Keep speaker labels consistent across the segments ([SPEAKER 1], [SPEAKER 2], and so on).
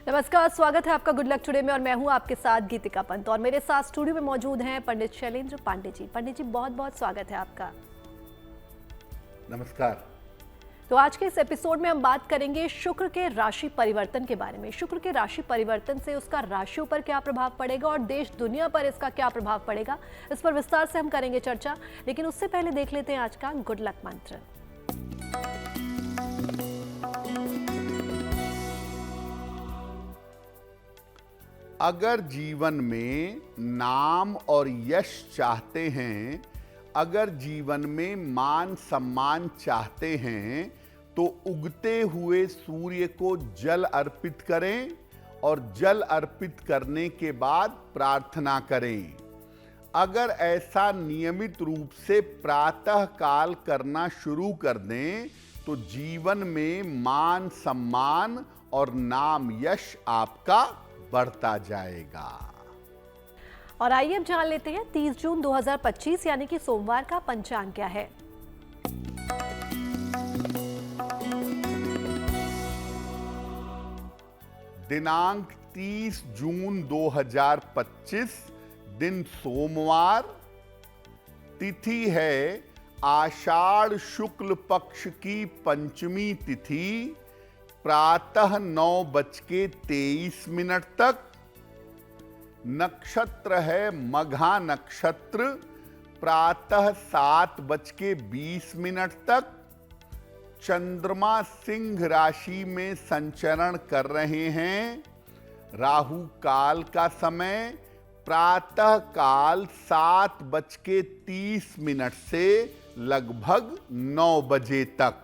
[SPEAKER 1] नमस्कार, स्वागत है आपका गुड लक टुडे में और मैं हूं आपके साथ गीतिका पंत और मेरे साथ स्टूडियो में मौजूद हैं पंडित शैलेंद्र पांडे जी। पंडित जी, बहुत बहुत स्वागत है आपका।
[SPEAKER 2] नमस्कार।
[SPEAKER 1] तो आज के इस एपिसोड में हम बात करेंगे शुक्र के राशि परिवर्तन के बारे में। शुक्र के राशि परिवर्तन से उसका राशियों पर क्या प्रभाव पड़ेगा और देश दुनिया पर इसका क्या प्रभाव पड़ेगा, इस पर विस्तार से हम करेंगे चर्चा। लेकिन उससे पहले देख लेते हैं आज का गुड लक मंत्र।
[SPEAKER 2] अगर जीवन में नाम और यश चाहते हैं, अगर जीवन में मान सम्मान चाहते हैं, तो उगते हुए सूर्य को जल अर्पित करें और जल अर्पित करने के बाद प्रार्थना करें। अगर ऐसा नियमित रूप से प्रातः काल करना शुरू कर दें, तो जीवन में मान सम्मान और नाम यश आपका बढ़ता जाएगा।
[SPEAKER 1] और आइए अब जान लेते हैं 30 जून 2025 यानी कि सोमवार का पंचांग क्या है।
[SPEAKER 2] दिनांक 30 जून 2025, दिन सोमवार, तिथि है आषाढ़ शुक्ल पक्ष की पंचमी तिथि, प्रातः 9:23 तक। नक्षत्र है मघा नक्षत्र, प्रातः 7:20 तक। चंद्रमा सिंह राशि में संचरण कर रहे हैं। राहु काल का समय प्रातः काल 7:30 से लगभग 9 बजे तक।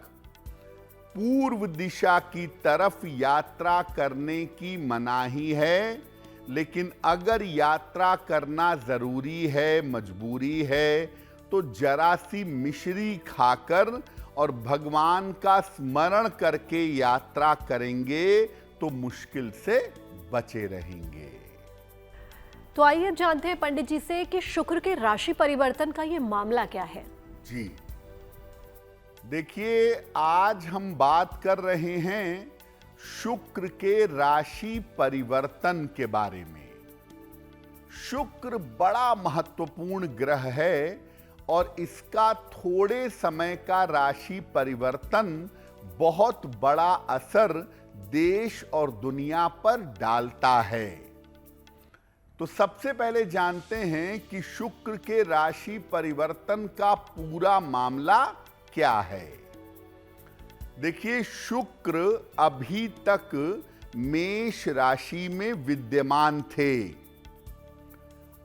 [SPEAKER 2] पूर्व दिशा की तरफ यात्रा करने की मनाही है, लेकिन अगर यात्रा करना जरूरी है, मजबूरी है, तो जरा सी मिश्री खाकर और भगवान का स्मरण करके यात्रा करेंगे तो मुश्किल से बचे रहेंगे।
[SPEAKER 1] तो आइए अब जानते हैं पंडित जी से कि शुक्र के राशि परिवर्तन का ये मामला क्या है।
[SPEAKER 2] जी देखिए, आज हम बात कर रहे हैं शुक्र के राशि परिवर्तन के बारे में। शुक्र बड़ा महत्वपूर्ण ग्रह है और इसका थोड़े समय का राशि परिवर्तन बहुत बड़ा असर देश और दुनिया पर डालता है। तो सबसे पहले जानते हैं कि शुक्र के राशि परिवर्तन का पूरा मामला क्या है। देखिए, शुक्र अभी तक मेष राशि में विद्यमान थे।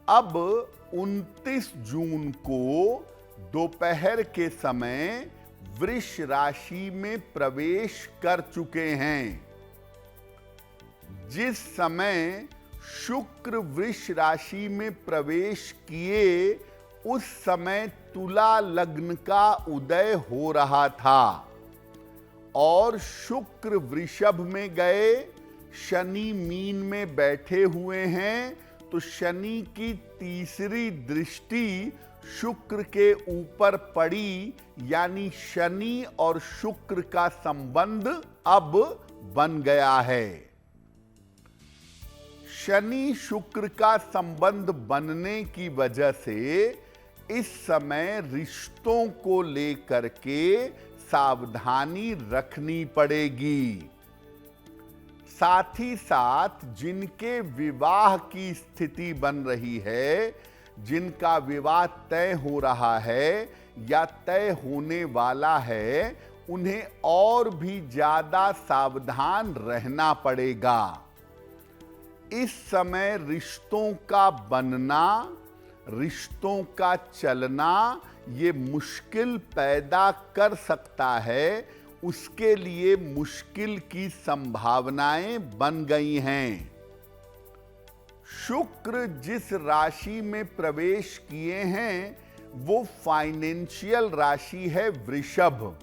[SPEAKER 2] अब 29 जून को दोपहर के समय वृष राशि में प्रवेश कर चुके हैं। जिस समय शुक्र वृष राशि में प्रवेश किए, उस समय तुला लग्न का उदय हो रहा था और शुक्र वृषभ में गए, शनि मीन में बैठे हुए हैं। तो शनि की तीसरी दृष्टि शुक्र के ऊपर पड़ी, यानी शनि और शुक्र का संबंध अब बन गया है। शनि शुक्र का संबंध बनने की वजह से इस समय रिश्तों को लेकर के सावधानी रखनी पड़ेगी। साथ ही साथ जिनके विवाह की स्थिति बन रही है, जिनका विवाह तय हो रहा है या तय होने वाला है, उन्हें और भी ज्यादा सावधान रहना पड़ेगा। इस समय रिश्तों का बनना, रिश्तों का चलना ये मुश्किल पैदा कर सकता है। उसके लिए मुश्किल की संभावनाएं बन गई हैं। शुक्र जिस राशि में प्रवेश किए हैं, वो फाइनेंशियल राशि है वृषभ।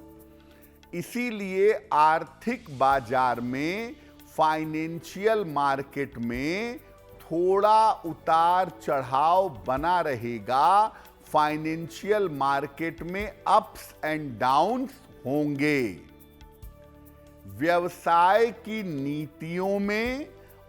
[SPEAKER 2] इसीलिए आर्थिक बाजार में, फाइनेंशियल मार्केट में थोड़ा उतार चढ़ाव बना रहेगा। फाइनेंशियल मार्केट में अप्स एंड डाउन्स होंगे। व्यवसाय की नीतियों में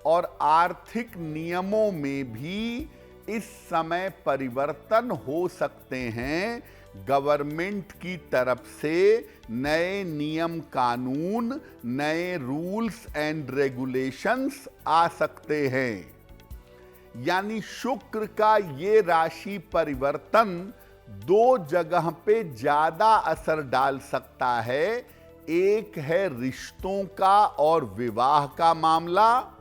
[SPEAKER 2] और आर्थिक नियमों में भी इस समय परिवर्तन हो सकते हैं। गवर्नमेंट की तरफ से नए नियम कानून, नए रूल्स एंड रेगुलेशंस आ सकते हैं। यानी शुक्र का ये राशि परिवर्तन दो जगह पे ज्यादा असर डाल सकता है। एक है रिश्तों का और विवाह का मामला,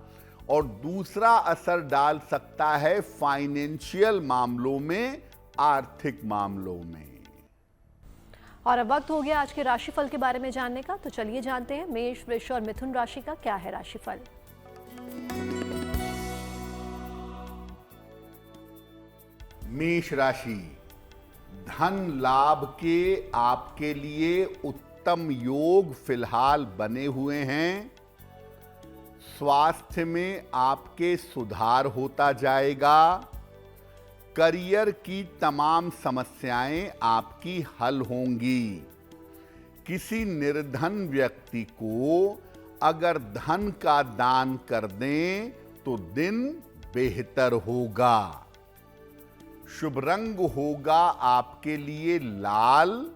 [SPEAKER 2] और दूसरा असर डाल सकता है फाइनेंशियल मामलों में, आर्थिक मामलों में।
[SPEAKER 1] और अब वक्त हो गया आज के राशिफल के बारे में जानने का, तो चलिए जानते हैं मेष, वृष और मिथुन राशि का क्या है राशिफल।
[SPEAKER 2] मेष राशि, धन लाभ के आपके लिए उत्तम योग फिलहाल बने हुए हैं। स्वास्थ्य में आपके सुधार होता जाएगा। करियर की तमाम समस्याएं आपकी हल होंगी। किसी निर्धन व्यक्ति को अगर धन का दान कर दें तो दिन बेहतर होगा। शुभ रंग होगा आपके लिए लाल,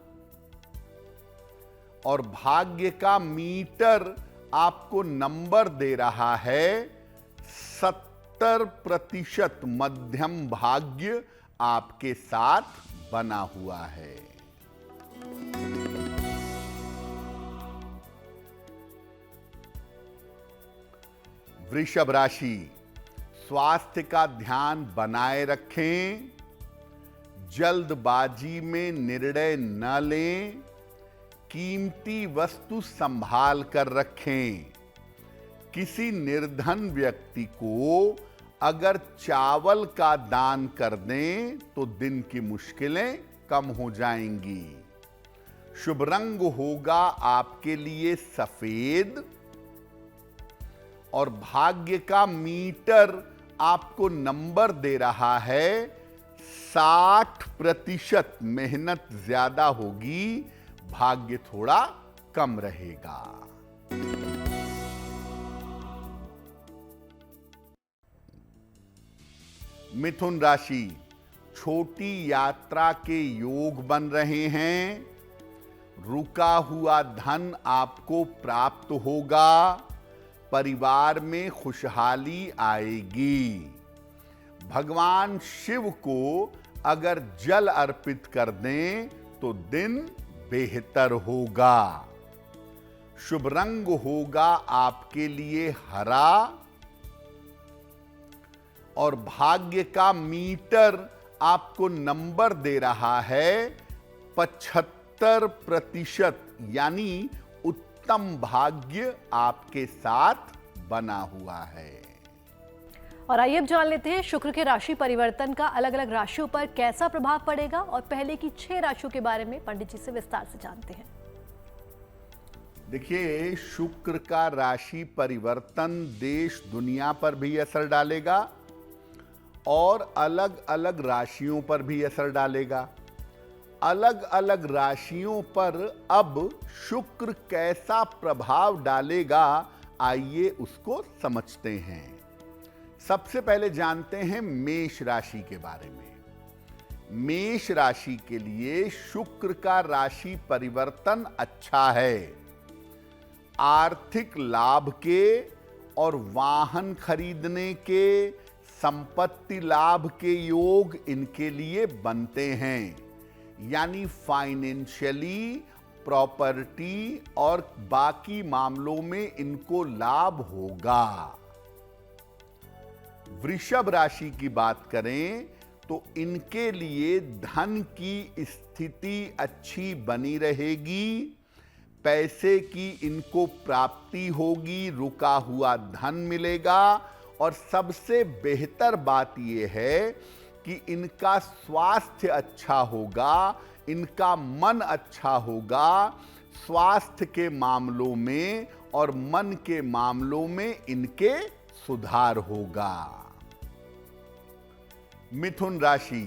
[SPEAKER 2] और भाग्य का मीटर आपको नंबर दे रहा है 70% मध्यम भाग्य आपके साथ बना हुआ है। वृषभ राशि, स्वास्थ्य का ध्यान बनाए रखें। जल्दबाजी में निर्णय न लें। कीमती वस्तु संभाल कर रखें। किसी निर्धन व्यक्ति को अगर चावल का दान कर दें तो दिन की मुश्किलें कम हो जाएंगी। शुभ रंग होगा आपके लिए सफेद, और भाग्य का मीटर आपको नंबर दे रहा है 60%। मेहनत ज्यादा होगी, भाग्य थोड़ा कम रहेगा। मिथुन राशि, छोटी यात्रा के योग बन रहे हैं। रुका हुआ धन आपको प्राप्त होगा। परिवार में खुशहाली आएगी। भगवान शिव को अगर जल अर्पित कर दें तो दिन बेहतर होगा। शुभ रंग होगा आपके लिए हरा, और भाग्य का मीटर आपको नंबर दे रहा है 75%। यानी उत्तम भाग्य आपके साथ बना हुआ है।
[SPEAKER 1] और आइए अब जान लेते हैं शुक्र के राशि परिवर्तन का अलग अलग राशियों पर कैसा प्रभाव पड़ेगा, और पहले की 6 राशियों के बारे में पंडित जी से विस्तार से जानते हैं।
[SPEAKER 2] देखिए, शुक्र का राशि परिवर्तन देश दुनिया पर भी असर डालेगा और अलग अलग राशियों पर भी असर डालेगा। अलग अलग राशियों पर अब शुक्र कैसा प्रभाव डालेगा, आइए उसको समझते हैं। सबसे पहले जानते हैं मेष राशि के बारे में। मेष राशि के लिए शुक्र का राशि परिवर्तन अच्छा है। आर्थिक लाभ के और वाहन खरीदने के, संपत्ति लाभ के योग इनके लिए बनते हैं। यानी फाइनेंशियली, प्रॉपर्टी और बाकी मामलों में इनको लाभ होगा। वृषभ राशि की बात करें तो इनके लिए धन की स्थिति अच्छी बनी रहेगी। पैसे की इनको प्राप्ति होगी, रुका हुआ धन मिलेगा, और सबसे बेहतर बात यह है कि इनका स्वास्थ्य अच्छा होगा, इनका मन अच्छा होगा। स्वास्थ्य के मामलों में और मन के मामलों में इनके सुधार होगा। मिथुन राशि,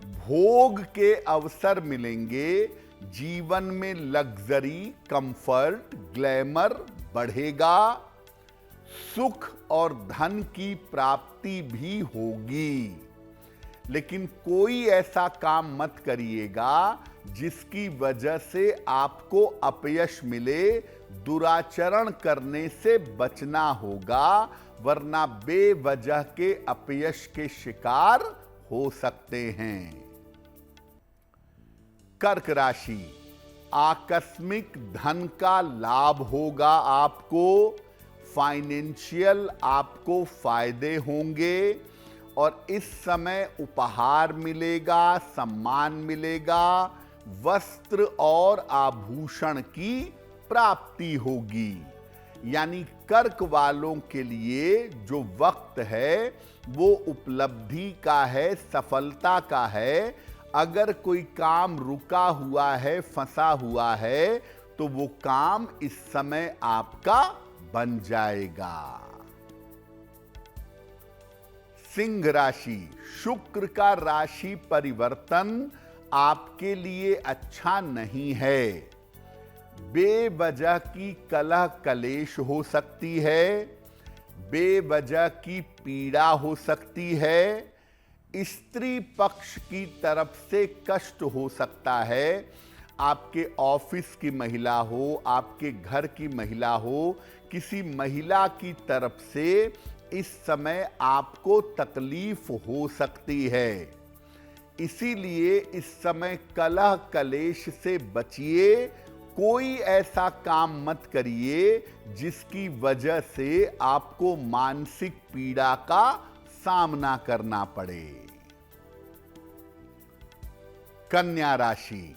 [SPEAKER 2] भोग के अवसर मिलेंगे। जीवन में लग्जरी, कंफर्ट, ग्लैमर बढ़ेगा। सुख और धन की प्राप्ति भी होगी, लेकिन कोई ऐसा काम मत करिएगा जिसकी वजह से आपको अपयश मिले। दुराचरण करने से बचना होगा, वरना बेवजह के अपयश के शिकार हो सकते हैं। कर्क राशि, आकस्मिक धन का लाभ होगा आपको, फाइनेंशियल आपको फायदे होंगे और इस समय उपहार मिलेगा, सम्मान मिलेगा, वस्त्र और आभूषण की प्राप्ति होगी। यानी कर्क वालों के लिए जो वक्त है वो उपलब्धि का है, सफलता का है। अगर कोई काम रुका हुआ है, फंसा हुआ है, तो वो काम इस समय आपका बन जाएगा। सिंह राशि, शुक्र का राशि परिवर्तन आपके लिए अच्छा नहीं है। बेवजह की कलह कलेश हो सकती है, बेवजह की पीड़ा हो सकती है, स्त्री पक्ष की तरफ से कष्ट हो सकता है। आपके ऑफिस की महिला हो, आपके घर की महिला हो, किसी महिला की तरफ से इस समय आपको तकलीफ हो सकती है। इसीलिए इस समय कलह कलेश से बचिए। कोई ऐसा काम मत करिए जिसकी वजह से आपको मानसिक पीड़ा का सामना करना पड़े। कन्या राशि,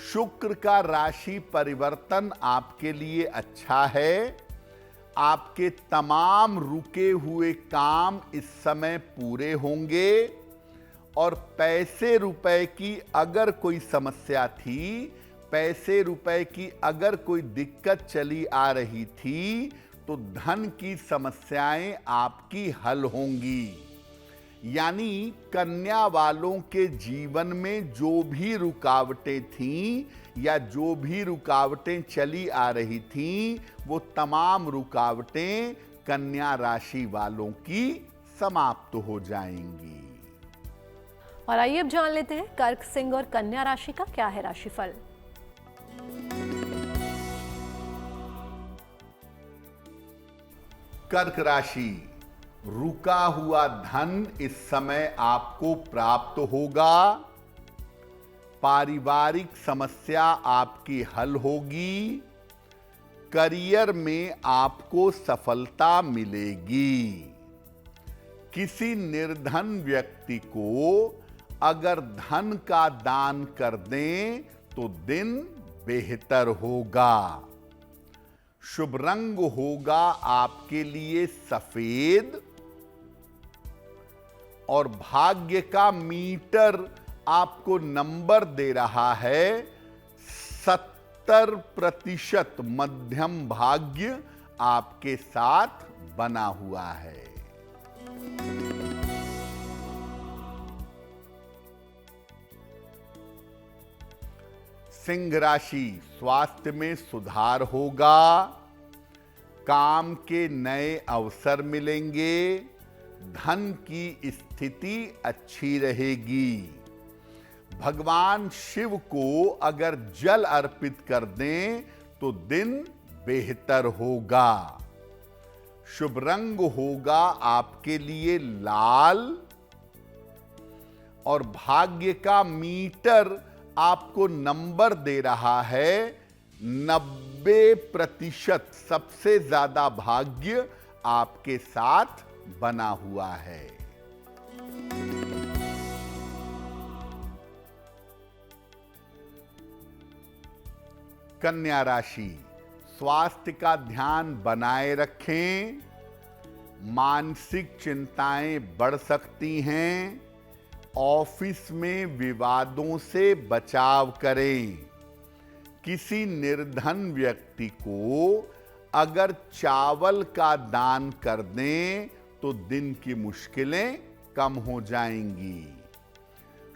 [SPEAKER 2] शुक्र का राशि परिवर्तन आपके लिए अच्छा है। आपके तमाम रुके हुए काम इस समय पूरे होंगे और पैसे रुपए की अगर कोई समस्या थी, पैसे रुपए की अगर कोई दिक्कत चली आ रही थी, तो धन की समस्याएं आपकी हल होंगी। यानी कन्या वालों के जीवन में जो भी रुकावटें थीं या जो भी रुकावटें चली आ रही थीं, वो तमाम रुकावटें कन्या राशि वालों की समाप्त हो जाएंगी।
[SPEAKER 1] और आइए अब जान लेते हैं कर्क, सिंह और कन्या राशि का क्या है राशिफल।
[SPEAKER 2] कर्क राशि, रुका हुआ धन इस समय आपको प्राप्त होगा। पारिवारिक समस्या आपकी हल होगी। करियर में आपको सफलता मिलेगी। किसी निर्धन व्यक्ति को अगर धन का दान कर दें तो दिन बेहतर होगा। शुभ रंग होगा आपके लिए सफेद और भाग्य का मीटर आपको नंबर दे रहा है 70% मध्यम भाग्य आपके साथ बना हुआ है। सिंह राशि, स्वास्थ्य में सुधार होगा। काम के नए अवसर मिलेंगे। धन की स्थिति अच्छी रहेगी। भगवान शिव को अगर जल अर्पित कर दें तो दिन बेहतर होगा। शुभ रंग होगा आपके लिए लाल और भाग्य का मीटर आपको नंबर दे रहा है 90%। सबसे ज्यादा भाग्य आपके साथ बना हुआ है। कन्या राशि, स्वास्थ्य का ध्यान बनाए रखें। मानसिक चिंताएं बढ़ सकती हैं। ऑफिस में विवादों से बचाव करें। किसी निर्धन व्यक्ति को अगर चावल का दान कर दें तो दिन की मुश्किलें कम हो जाएंगी।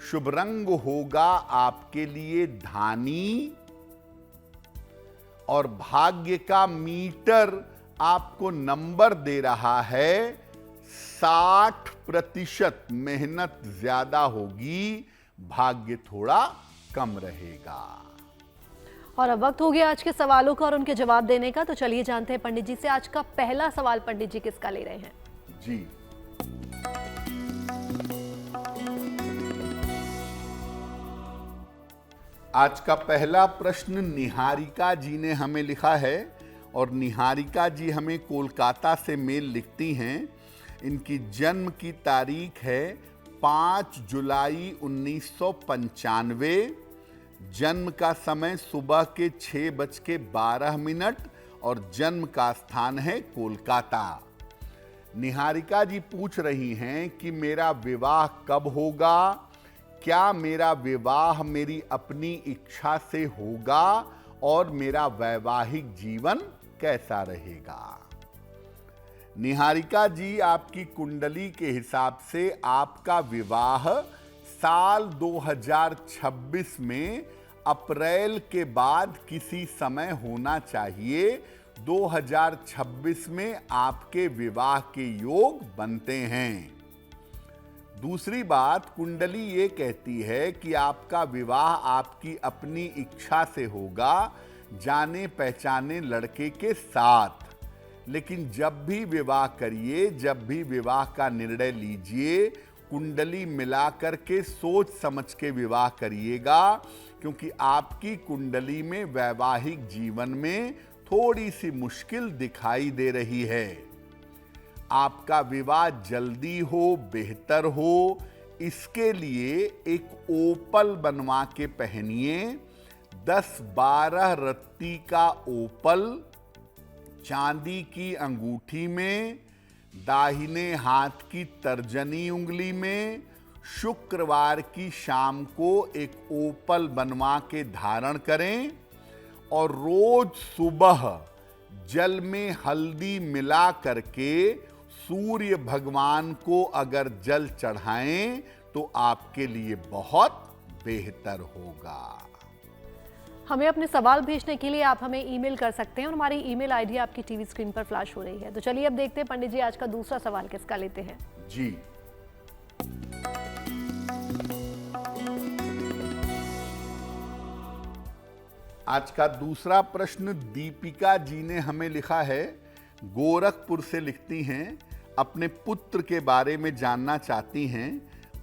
[SPEAKER 2] शुभ रंग होगा आपके लिए धानी और भाग्य का मीटर आपको नंबर दे रहा है 60%। मेहनत ज्यादा होगी, भाग्य थोड़ा कम रहेगा।
[SPEAKER 1] और अब वक्त हो गया आज के सवालों का और उनके जवाब देने का, तो चलिए जानते हैं पंडित जी से आज का पहला सवाल पंडित जी किसका ले रहे हैं।
[SPEAKER 2] जी, आज का पहला प्रश्न निहारिका जी ने हमें लिखा है और निहारिका जी हमें कोलकाता से मेल लिखती हैं। इनकी जन्म की तारीख है 5 जुलाई 1995। जन्म का समय सुबह के 6:12 और जन्म का स्थान है कोलकाता। निहारिका जी पूछ रही हैं कि मेरा विवाह कब होगा, क्या मेरा विवाह मेरी अपनी इच्छा से होगा और मेरा वैवाहिक जीवन कैसा रहेगा। निहारिका जी, आपकी कुंडली के हिसाब से आपका विवाह साल 2026 में अप्रैल के बाद किसी समय होना चाहिए। 2026 में आपके विवाह के योग बनते हैं। दूसरी बात, कुंडली ये कहती है कि आपका विवाह आपकी अपनी इच्छा से होगा, जाने पहचाने लड़के के साथ। लेकिन जब भी विवाह करिए, जब भी विवाह का निर्णय लीजिए, कुंडली मिलाकर के सोच समझ के विवाह करिएगा, क्योंकि आपकी कुंडली में वैवाहिक जीवन में थोड़ी सी मुश्किल दिखाई दे रही है। आपका विवाह जल्दी हो, बेहतर हो, इसके लिए एक ओपल बनवा के पहनिए। 10-12 रत्ती का ओपल चांदी की अंगूठी में, दाहिने हाथ की तर्जनी उंगली में, शुक्रवार की शाम को एक ओपल बनवा के धारण करें और रोज सुबह जल में हल्दी मिला करके सूर्य भगवान को अगर जल चढ़ाएं तो आपके लिए बहुत बेहतर होगा।
[SPEAKER 1] हमें अपने सवाल भेजने के लिए आप हमें ईमेल कर सकते हैं और हमारी ईमेल आईडी आपकी टीवी स्क्रीन पर फ्लैश हो रही है। तो चलिए अब देखते हैं पंडित जी आज का दूसरा सवाल किसका लेते हैं।
[SPEAKER 2] जी, आज का दूसरा प्रश्न दीपिका जी ने हमें लिखा है। गोरखपुर से लिखती हैं, अपने पुत्र के बारे में जानना चाहती हैं।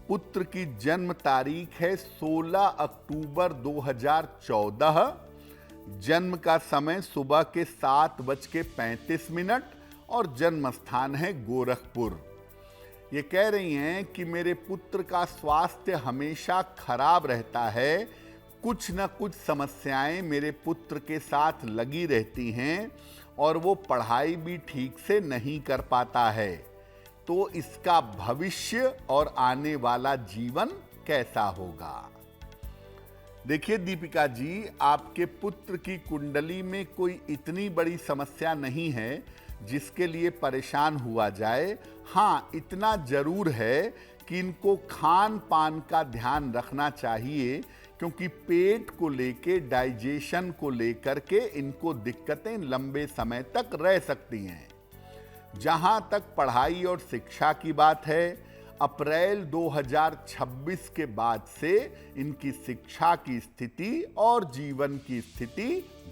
[SPEAKER 2] पुत्र की जन्म तारीख है 16 अक्टूबर 2014। जन्म का समय सुबह के 7:35 और जन्म स्थान है गोरखपुर। ये कह रही हैं कि मेरे पुत्र का स्वास्थ्य हमेशा खराब रहता है, कुछ न कुछ समस्याएं मेरे पुत्र के साथ लगी रहती हैं और वो पढ़ाई भी ठीक से नहीं कर पाता है। तो इसका भविष्य और आने वाला जीवन कैसा होगा। देखिए दीपिका जी, आपके पुत्र की कुंडली में कोई इतनी बड़ी समस्या नहीं है जिसके लिए परेशान हुआ जाए। हाँ, इतना जरूर है कि इनको खान पान का ध्यान रखना चाहिए, क्योंकि पेट को लेके, डाइजेशन को लेकर के इनको दिक्कतें लंबे समय तक रह सकती हैं। जहां तक पढ़ाई और शिक्षा की बात है, अप्रैल 2026 के बाद से इनकी शिक्षा की स्थिति और जीवन की स्थिति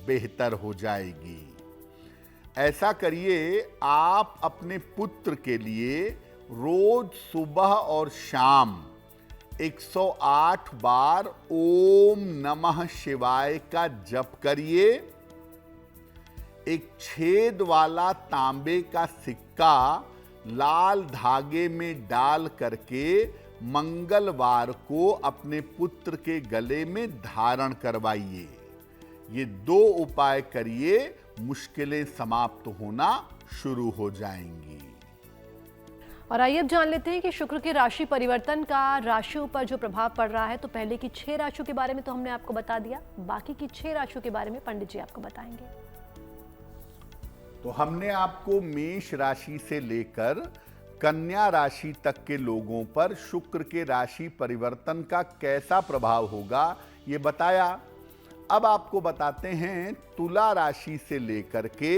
[SPEAKER 2] बेहतर हो जाएगी। ऐसा करिए, आप अपने पुत्र के लिए रोज सुबह और शाम 108 बार ओम नमः शिवाय का जप करिए। एक छेद वाला तांबे का सिक्का लाल धागे में डाल करके मंगलवार को अपने पुत्र के गले में धारण करवाइए। ये 2 उपाय करिए, मुश्किलें समाप्त होना शुरू हो जाएंगी।
[SPEAKER 1] और आइए अब जान लेते हैं कि शुक्र के राशि परिवर्तन का राशियों पर जो प्रभाव पड़ रहा है। तो पहले की 6 राशियों के बारे में तो हमने आपको बता दिया, बाकी की 6 राशियों के बारे में पंडित जी आपको बताएंगे।
[SPEAKER 2] तो हमने आपको मेष राशि से लेकर कन्या राशि तक के लोगों पर शुक्र के राशि परिवर्तन का कैसा प्रभाव होगा ये बताया। अब आपको बताते हैं तुला राशि से लेकर के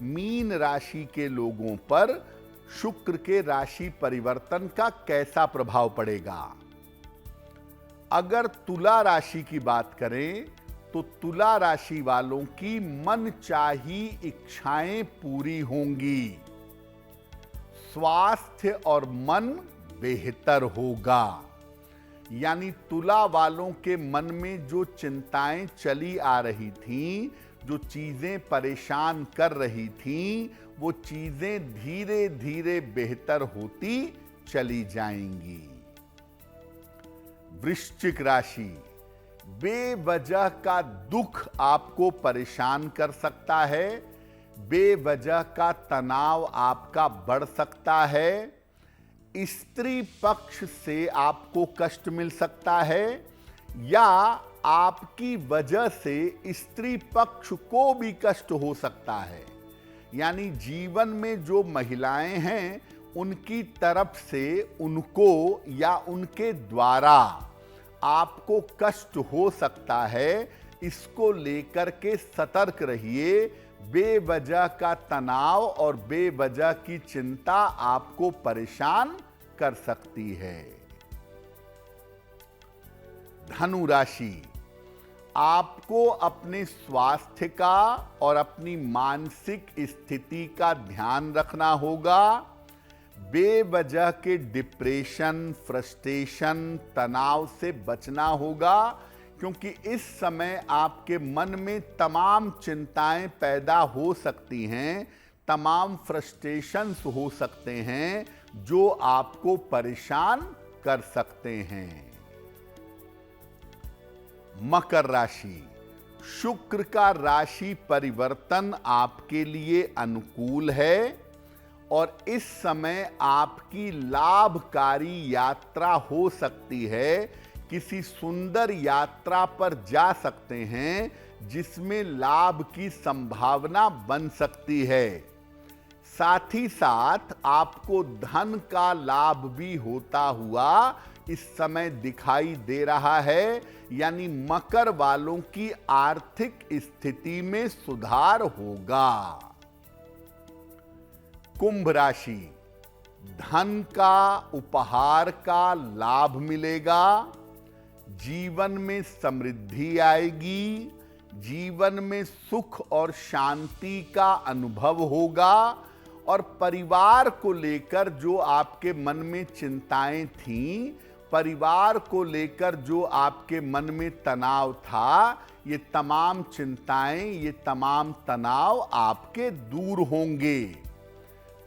[SPEAKER 2] मीन राशि के लोगों पर शुक्र के राशि परिवर्तन का कैसा प्रभाव पड़ेगा। अगर तुला राशि की बात करें तो तुला राशि वालों की मनचाही इच्छाएं पूरी होंगी, स्वास्थ्य और मन बेहतर होगा। यानी तुला वालों के मन में जो चिंताएं चली आ रही थीं, जो चीजें परेशान कर रही थीं, वो चीजें धीरे धीरे बेहतर होती चली जाएंगी। वृश्चिक राशि, बेवजह का दुख आपको परेशान कर सकता है, बेवजह का तनाव आपका बढ़ सकता है, स्त्री पक्ष से आपको कष्ट मिल सकता है या आपकी वजह से स्त्री पक्ष को भी कष्ट हो सकता है। यानी जीवन में जो महिलाएं हैं उनकी तरफ से उनको या उनके द्वारा आपको कष्ट हो सकता है। इसको लेकर के सतर्क रहिए। बेवजह का तनाव और बेवजह की चिंता आपको परेशान कर सकती है। धनु राशि, आपको अपने स्वास्थ्य का और अपनी मानसिक स्थिति का ध्यान रखना होगा। बेवजह के डिप्रेशन, फ्रस्ट्रेशन, तनाव से बचना होगा, क्योंकि इस समय आपके मन में तमाम चिंताएं पैदा हो सकती हैं, तमाम फ्रस्ट्रेशंस हो सकते हैं जो आपको परेशान कर सकते हैं। मकर राशि, शुक्र का राशि परिवर्तन आपके लिए अनुकूल है और इस समय आपकी लाभकारी यात्रा हो सकती है। किसी सुंदर यात्रा पर जा सकते हैं जिसमें लाभ की संभावना बन सकती है। साथ ही साथ आपको धन का लाभ भी होता हुआ इस समय दिखाई दे रहा है। यानी मकर वालों की आर्थिक स्थिति में सुधार होगा। कुंभ राशि, धन का, उपहार का लाभ मिलेगा, जीवन में समृद्धि आएगी, जीवन में सुख और शांति का अनुभव होगा और परिवार को लेकर जो आपके मन में चिंताएं थीं, परिवार को लेकर जो आपके मन में तनाव था, ये तमाम चिंताएं, ये तमाम तनाव आपके दूर होंगे।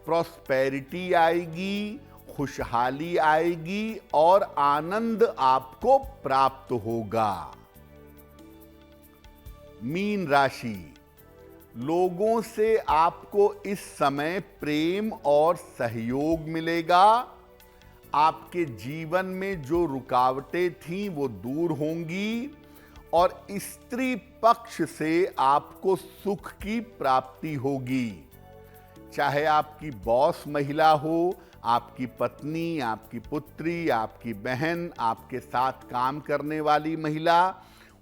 [SPEAKER 2] प्रॉस्पेरिटी आएगी, खुशहाली आएगी और आनंद आपको प्राप्त होगा। मीन राशि, लोगों से आपको इस समय प्रेम और सहयोग मिलेगा। आपके जीवन में जो रुकावटें थीं वो दूर होंगी और स्त्री पक्ष से आपको सुख की प्राप्ति होगी। चाहे आपकी बॉस महिला हो, आपकी पत्नी, आपकी पुत्री, आपकी बहन, आपके साथ काम करने वाली महिला,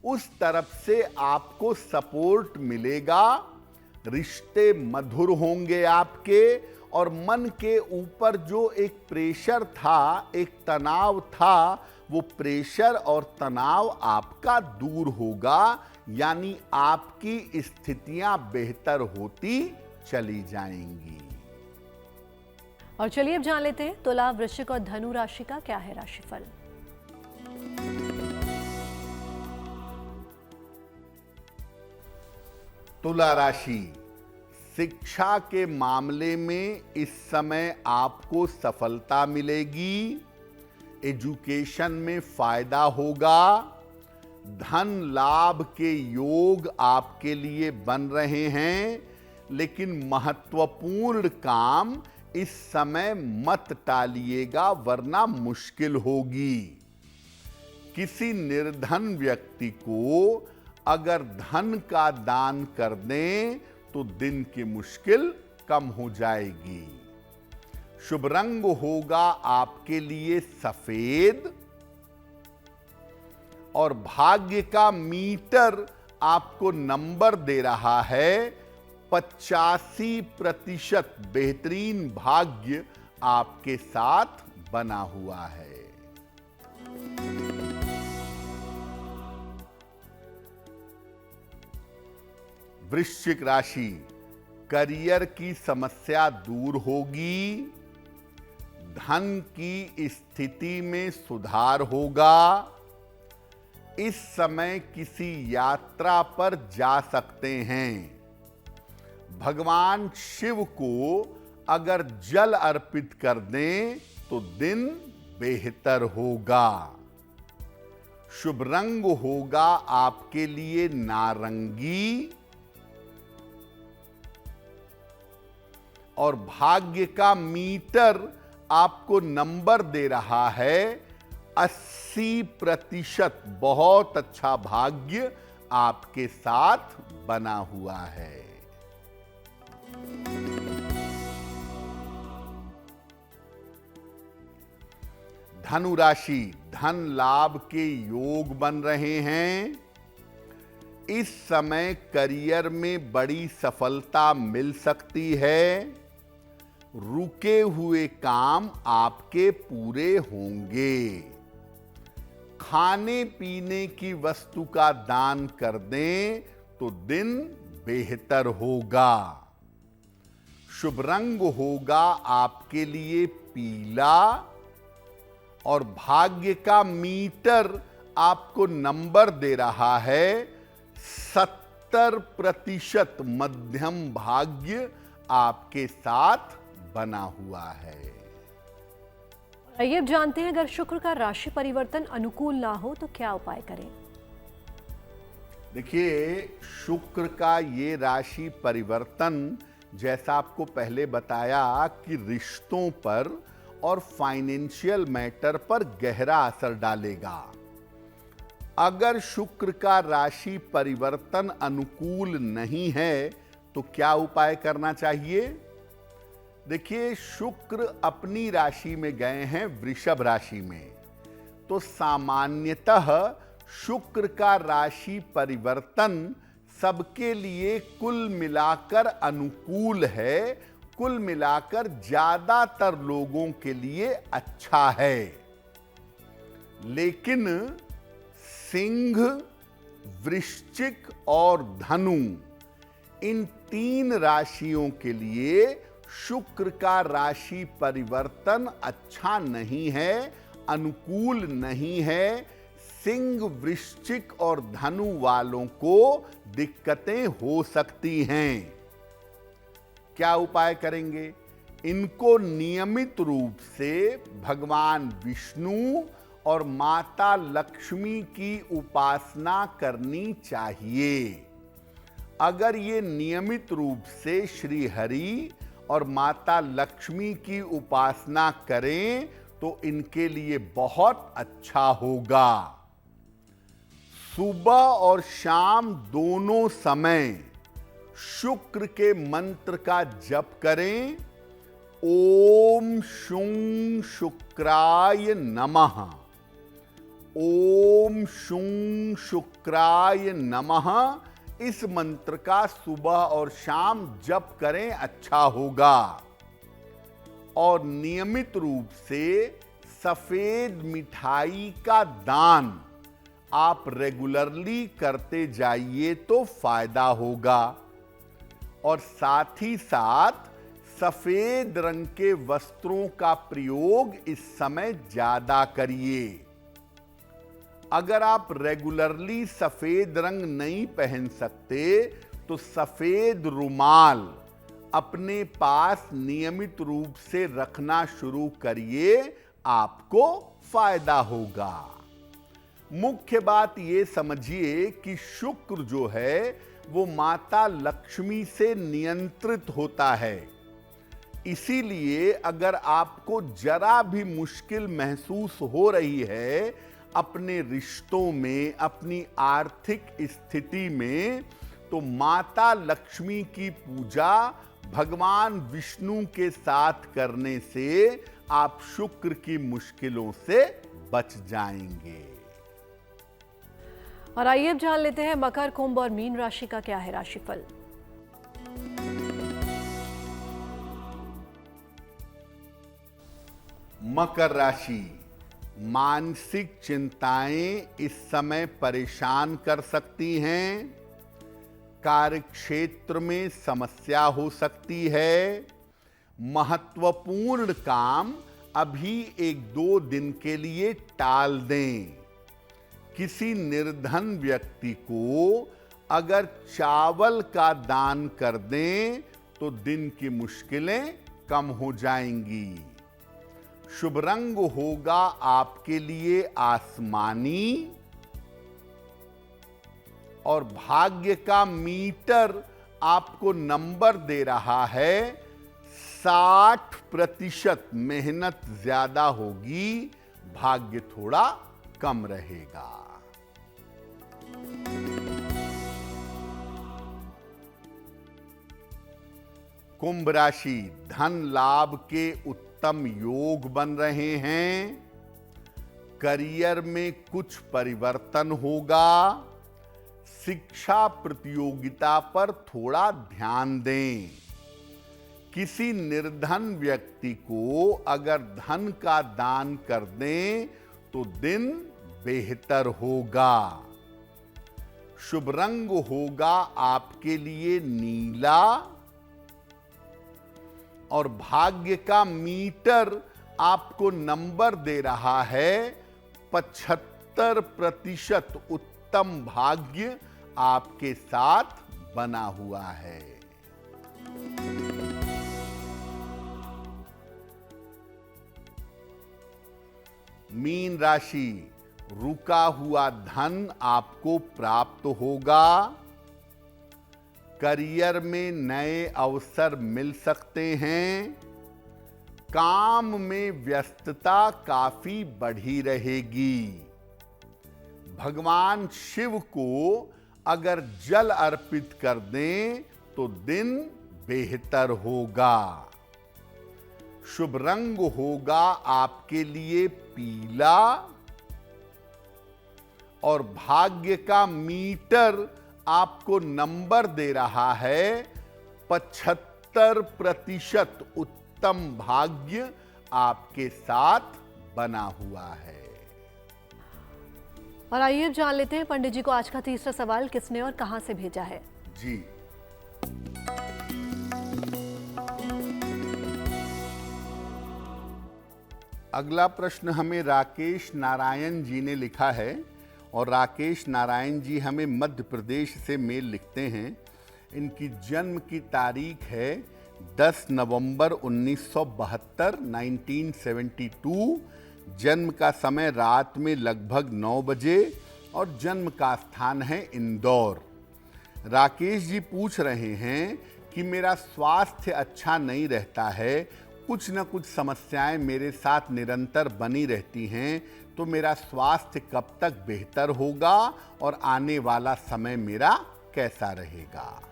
[SPEAKER 2] उस तरफ से आपको सपोर्ट मिलेगा। रिश्ते मधुर होंगे आपके और मन के ऊपर जो एक प्रेशर था, एक तनाव था, वो प्रेशर और तनाव आपका दूर होगा। यानी आपकी स्थितियां बेहतर होती चली जाएंगी।
[SPEAKER 1] और चलिए अब जान लेते हैं तुला, वृश्चिक और धनु राशि का क्या है राशिफल।
[SPEAKER 2] तुला राशि, शिक्षा के मामले में इस समय आपको सफलता मिलेगी, एजुकेशन में फायदा होगा, धन लाभ के योग आपके लिए बन रहे हैं, लेकिन महत्वपूर्ण काम इस समय मत टालिएगा वरना मुश्किल होगी। किसी निर्धन व्यक्ति को अगर धन का दान कर दें तो दिन की मुश्किल कम हो जाएगी। शुभ रंग होगा आपके लिए सफेद और भाग्य का मीटर आपको नंबर दे रहा है 85% बेहतरीन भाग्य आपके साथ बना हुआ है। वृश्चिक राशि, करियर की समस्या दूर होगी, धन की स्थिति में सुधार होगा, इस समय किसी यात्रा पर जा सकते हैं। भगवान शिव को अगर जल अर्पित कर दें तो दिन बेहतर होगा। शुभ रंग होगा आपके लिए नारंगी और भाग्य का मीटर आपको नंबर दे रहा है 80%। बहुत अच्छा भाग्य आपके साथ बना हुआ है। धनु राशि, धन लाभ के योग बन रहे हैं। इस समय करियर में बड़ी सफलता मिल सकती है। रुके हुए काम आपके पूरे होंगे। खाने पीने की वस्तु का दान कर दें तो दिन बेहतर होगा। शुभ रंग होगा आपके लिए पीला और भाग्य का मीटर आपको नंबर दे रहा है 70%। मध्यम भाग्य आपके साथ बना हुआ है।
[SPEAKER 1] आइए अब जानते हैं, अगर शुक्र का राशि परिवर्तन अनुकूल ना हो तो क्या उपाय करें।
[SPEAKER 2] देखिए, शुक्र का ये राशि परिवर्तन, जैसा आपको पहले बताया, कि रिश्तों पर और फाइनेंशियल मैटर पर गहरा असर डालेगा। अगर शुक्र का राशि परिवर्तन अनुकूल नहीं है तो क्या उपाय करना चाहिए। देखिए, शुक्र अपनी राशि में गए हैं वृषभ राशि में, तो सामान्यतः शुक्र का राशि परिवर्तन सबके लिए कुल मिलाकर अनुकूल है। कुल मिलाकर ज्यादातर लोगों के लिए अच्छा है। लेकिन सिंह, वृश्चिक और धनु, इन 3 राशियों के लिए शुक्र का राशि परिवर्तन अच्छा नहीं है, अनुकूल नहीं है। सिंह, वृश्चिक और धनु वालों को दिक्कतें हो सकती हैं। क्या उपाय करेंगे? इनको नियमित रूप से भगवान विष्णु और माता लक्ष्मी की उपासना करनी चाहिए। अगर ये नियमित रूप से श्री हरि और माता लक्ष्मी की उपासना करें तो इनके लिए बहुत अच्छा होगा। सुबह और शाम दोनों समय शुक्र के मंत्र का जप करें। ओम शुं शुक्राय नमः, ओम शुं शुक्राय नमः, इस मंत्र का सुबह और शाम जप करें, अच्छा होगा। और नियमित रूप से सफेद मिठाई का दान आप रेगुलरली करते जाइए तो फायदा होगा। और साथ ही साथ सफेद रंग के वस्त्रों का प्रयोग इस समय ज्यादा करिए। अगर आप रेगुलरली सफेद रंग नहीं पहन सकते तो सफेद रुमाल अपने पास नियमित रूप से रखना शुरू करिए, आपको फायदा होगा। मुख्य बात ये समझिए कि शुक्र जो है वो माता लक्ष्मी से नियंत्रित होता है। इसीलिए अगर आपको जरा भी मुश्किल महसूस हो रही है अपने रिश्तों में, अपनी आर्थिक स्थिति में, तो माता लक्ष्मी की पूजा भगवान विष्णु के साथ करने से आप शुक्र की मुश्किलों से बच जाएंगे।
[SPEAKER 1] और आइए अब जान लेते हैं मकर, कुंभ और मीन राशि का क्या है राशिफल।
[SPEAKER 2] मकर राशि, मानसिक चिंताएं इस समय परेशान कर सकती हैं। कार्यक्षेत्र में समस्या हो सकती है। महत्वपूर्ण काम अभी 1-2 दिन के लिए टाल दें। किसी निर्धन व्यक्ति को अगर चावल का दान कर दें तो दिन की मुश्किलें कम हो जाएंगी। शुभ रंग होगा आपके लिए आसमानी और भाग्य का मीटर आपको नंबर दे रहा है 60%। मेहनत ज्यादा होगी, भाग्य थोड़ा कम रहेगा। कुंभ राशि, धन लाभ के उत्तम योग बन रहे हैं। करियर में कुछ परिवर्तन होगा। शिक्षा प्रतियोगिता पर थोड़ा ध्यान दें। किसी निर्धन व्यक्ति को अगर धन का दान कर दें तो दिन बेहतर होगा। शुभ रंग होगा आपके लिए नीला और भाग्य का मीटर आपको नंबर दे रहा है 75%। उत्तम भाग्य आपके साथ बना हुआ है। मीन राशि, रुका हुआ धन आपको प्राप्त होगा। करियर में नए अवसर मिल सकते हैं। काम में व्यस्तता काफी बढ़ी रहेगी। भगवान शिव को अगर जल अर्पित कर दें तो दिन बेहतर होगा। शुभ रंग होगा आपके लिए पीला और भाग्य का मीटर आपको नंबर दे रहा है 75%। उत्तम भाग्य आपके साथ बना हुआ है।
[SPEAKER 1] और आइए अब जान लेते हैं पंडित जी को आज का तीसरा सवाल किसने और कहां से भेजा है।
[SPEAKER 2] जी, अगला प्रश्न हमें राकेश नारायण जी ने लिखा है और राकेश नारायण जी हमें मध्य प्रदेश से मेल लिखते हैं। इनकी जन्म की तारीख है 10 नवंबर 1972, 1972। जन्म का समय रात में लगभग 9 बजे और जन्म का स्थान है इंदौर। राकेश जी पूछ रहे हैं कि मेरा स्वास्थ्य अच्छा नहीं रहता है, कुछ न कुछ समस्याएं मेरे साथ निरंतर बनी रहती हैं, तो मेरा स्वास्थ्य कब तक बेहतर होगा और आने वाला समय मेरा कैसा रहेगा।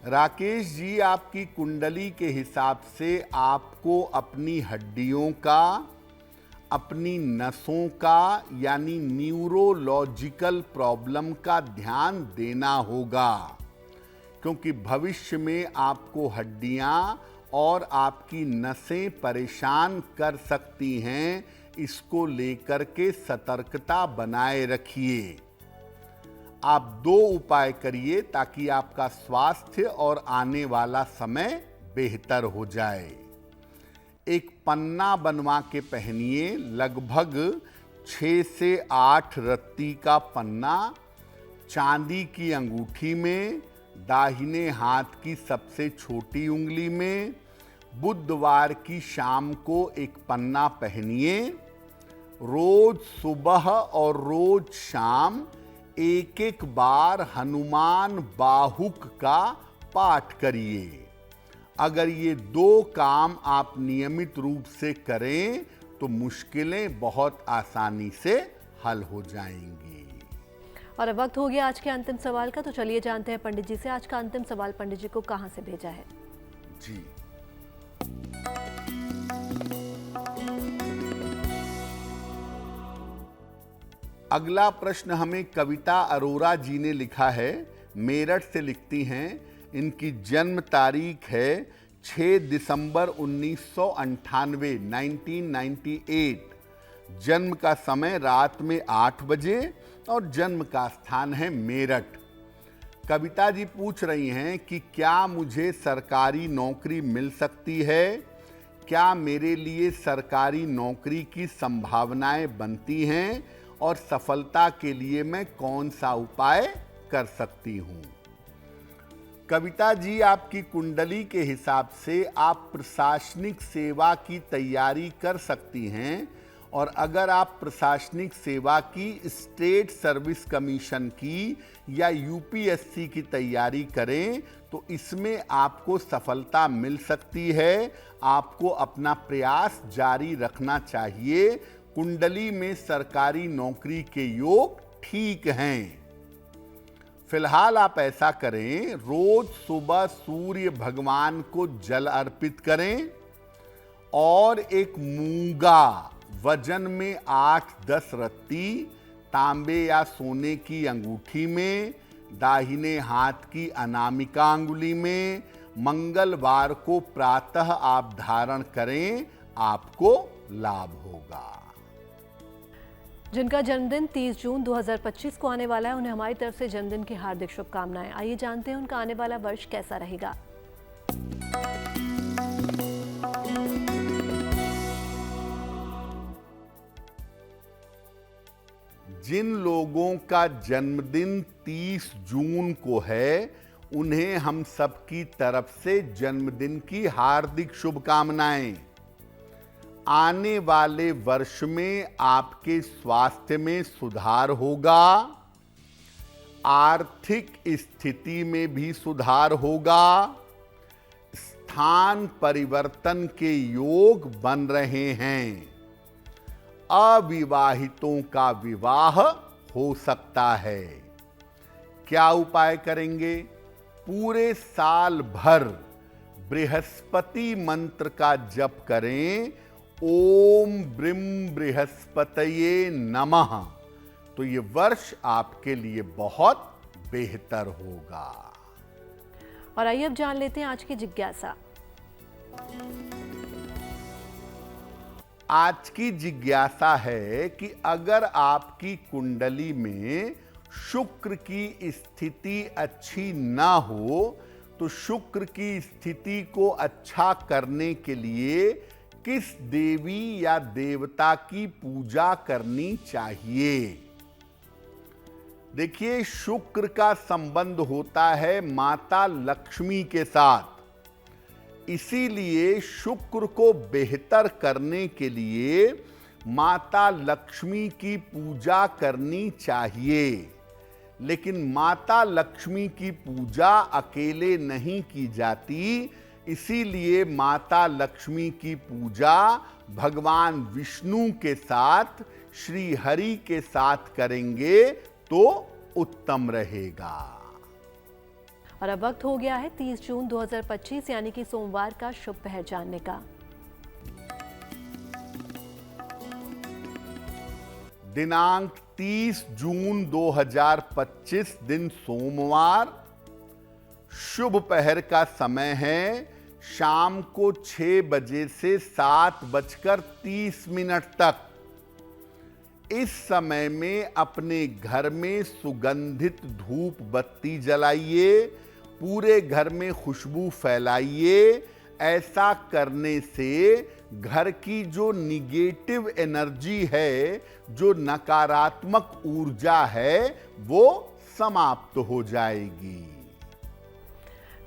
[SPEAKER 2] राकेश जी, आपकी कुंडली के हिसाब से आपको अपनी हड्डियों का, अपनी नसों का यानी न्यूरोलॉजिकल प्रॉब्लम का ध्यान देना होगा, क्योंकि भविष्य में आपको हड्डियां और आपकी नसें परेशान कर सकती हैं। इसको लेकर के सतर्कता बनाए रखिए। आप 2 उपाय करिए ताकि आपका स्वास्थ्य और आने वाला समय बेहतर हो जाए। एक पन्ना बनवा के पहनिए, लगभग 6 से 8 रत्ती का पन्ना, चांदी की अंगूठी में, दाहिने हाथ की सबसे छोटी उंगली में। बुधवार की शाम को एक पन्ना पहनिए। रोज सुबह और रोज शाम एक बार हनुमान बाहुक का पाठ करिए। अगर ये 2 काम आप नियमित रूप से करें तो मुश्किलें बहुत आसानी से हल हो जाएंगी।
[SPEAKER 1] और अब वक्त हो गया आज के अंतिम सवाल का, तो चलिए जानते हैं पंडित जी से आज का अंतिम सवाल पंडित जी को कहां से भेजा है।
[SPEAKER 2] जी, अगला प्रश्न हमें कविता अरोरा जी ने लिखा है, मेरठ से लिखती हैं। इनकी जन्म तारीख है 6 दिसंबर 1998, 1998। जन्म का समय रात में 8 बजे और जन्म का स्थान है मेरठ। कविता जी पूछ रही हैं कि क्या मुझे सरकारी नौकरी मिल सकती है? क्या मेरे लिए सरकारी नौकरी की संभावनाएं बनती हैं और सफलता के लिए मैं कौन सा उपाय कर सकती हूं? कविता जी, आपकी कुंडली के हिसाब से आप प्रशासनिक सेवा की तैयारी कर सकती हैं, और अगर आप प्रशासनिक सेवा की, स्टेट सर्विस कमीशन की या यूपीएससी की तैयारी करें तो इसमें आपको सफलता मिल सकती है। आपको अपना प्रयास जारी रखना चाहिए। कुंडली में सरकारी नौकरी के योग ठीक हैं। फिलहाल आप ऐसा करें, रोज सुबह सूर्य भगवान को जल अर्पित करें और एक मूंगा वजन में 8-10 रत्ती तांबे या सोने की अंगूठी में, दाहिने हाथ की अनामिका अंगुली में मंगलवार को प्रातः आप धारण करें, आपको लाभ होगा।
[SPEAKER 1] जिनका जन्मदिन 30 जून 2025 को आने वाला है, उन्हें हमारी तरफ से जन्मदिन की हार्दिक शुभकामनाएं। आइए जानते हैं उनका आने वाला वर्ष कैसा रहेगा।
[SPEAKER 2] जिन लोगों का जन्मदिन 30 जून को है, उन्हें हम सबकी तरफ से जन्मदिन की हार्दिक शुभकामनाएं। आने वाले वर्ष में आपके स्वास्थ्य में सुधार होगा, आर्थिक स्थिति में भी सुधार होगा, स्थान परिवर्तन के योग बन रहे हैं, अविवाहितों का विवाह हो सकता है। क्या उपाय करेंगे? पूरे साल भर बृहस्पति मंत्र का जप करें, ओम ब्रीम बृहस्पतये नमः, तो ये वर्ष आपके लिए बहुत बेहतर होगा।
[SPEAKER 1] और आइए अब जान लेते हैं आज की जिज्ञासा।
[SPEAKER 2] आज की जिज्ञासा है कि अगर आपकी कुंडली में शुक्र की स्थिति अच्छी ना हो तो शुक्र की स्थिति को अच्छा करने के लिए किस देवी या देवता की पूजा करनी चाहिए? देखिए, शुक्र का संबंध होता है माता लक्ष्मी के साथ। इसीलिए शुक्र को बेहतर करने के लिए माता लक्ष्मी की पूजा करनी चाहिए। लेकिन माता लक्ष्मी की पूजा अकेले नहीं की जाती, इसीलिए माता लक्ष्मी की पूजा भगवान विष्णु के साथ, श्री हरि के साथ करेंगे तो उत्तम रहेगा।
[SPEAKER 1] और अब वक्त हो गया है 30 जून 2025 यानी कि सोमवार का शुभ पहर जानने का।
[SPEAKER 2] दिनांक 30 जून 2025 दिन सोमवार। शुभ पहर का समय है शाम को 6 बजे से 7:30 तक। इस समय में अपने घर में सुगंधित धूप बत्ती जलाइए, पूरे घर में खुशबू फैलाइए। ऐसा करने से घर की जो निगेटिव एनर्जी है, जो नकारात्मक ऊर्जा है, वो समाप्त हो जाएगी।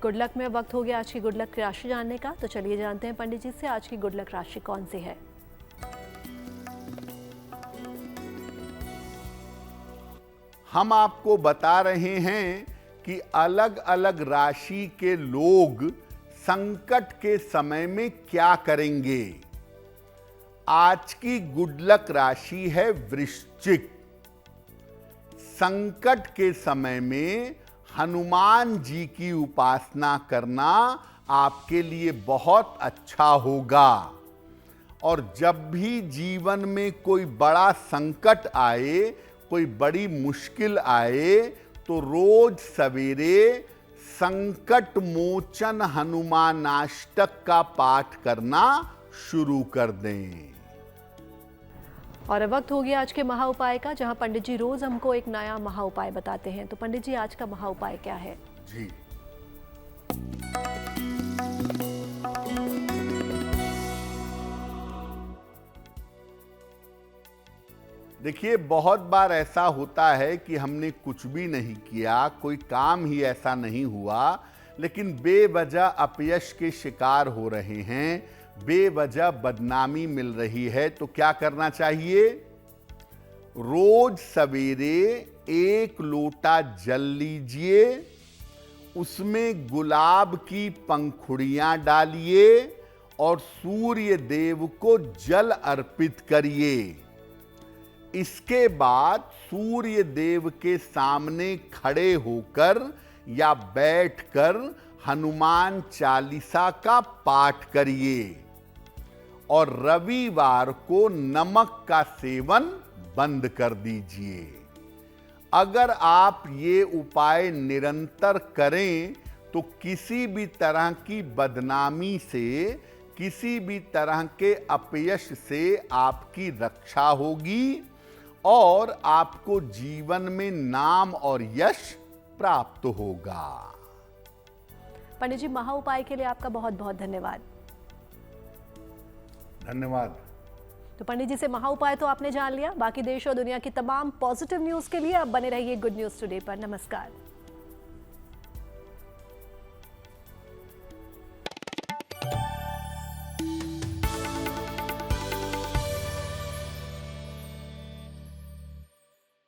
[SPEAKER 1] गुड लक में वक्त हो गया आज की गुड लक राशि जानने का। तो चलिए जानते हैं पंडित जी से आज की गुड लक राशि कौन सी है।
[SPEAKER 2] हम आपको बता रहे हैं कि अलग अलग राशि के लोग संकट के समय में क्या करेंगे। आज की गुड लक राशि है वृश्चिक। संकट के समय में हनुमान जी की उपासना करना आपके लिए बहुत अच्छा होगा। और जब भी जीवन में कोई बड़ा संकट आए, कोई बड़ी मुश्किल आए तो रोज सवेरे संकट मोचन हनुमानाष्टक का पाठ करना शुरू कर दें।
[SPEAKER 1] और अब वक्त हो गया आज के महा उपाय का, जहां पंडित जी रोज हमको एक नया महा उपाय बताते हैं। तो पंडित जी, आज का महा उपाय क्या है?
[SPEAKER 2] जी, देखिए, बहुत बार ऐसा होता है कि हमने कुछ भी नहीं किया, कोई काम ही ऐसा नहीं हुआ, लेकिन बेवजह अपयश के शिकार हो रहे हैं, बेवजह बदनामी मिल रही है। तो क्या करना चाहिए? रोज सवेरे 1 लोटा जल लीजिए, उसमें गुलाब की पंखुड़ियां डालिए और सूर्य देव को जल अर्पित करिए। इसके बाद सूर्य देव के सामने खड़े होकर या बैठकर हनुमान चालीसा का पाठ करिए और रविवार को नमक का सेवन बंद कर दीजिए। अगर आप ये उपाय निरंतर करें तो किसी भी तरह की बदनामी से, किसी भी तरह के अपयश से आपकी रक्षा होगी और आपको जीवन में नाम और यश प्राप्त होगा।
[SPEAKER 1] पंडित जी, महा उपाय के लिए आपका बहुत बहुत धन्यवाद।
[SPEAKER 2] धन्यवाद।
[SPEAKER 1] तो पंडित जी से महा उपाय तो आपने जान लिया। बाकी देश और दुनिया की तमाम पॉजिटिव न्यूज के लिए आप बने रहिए गुड न्यूज टुडे पर। नमस्कार।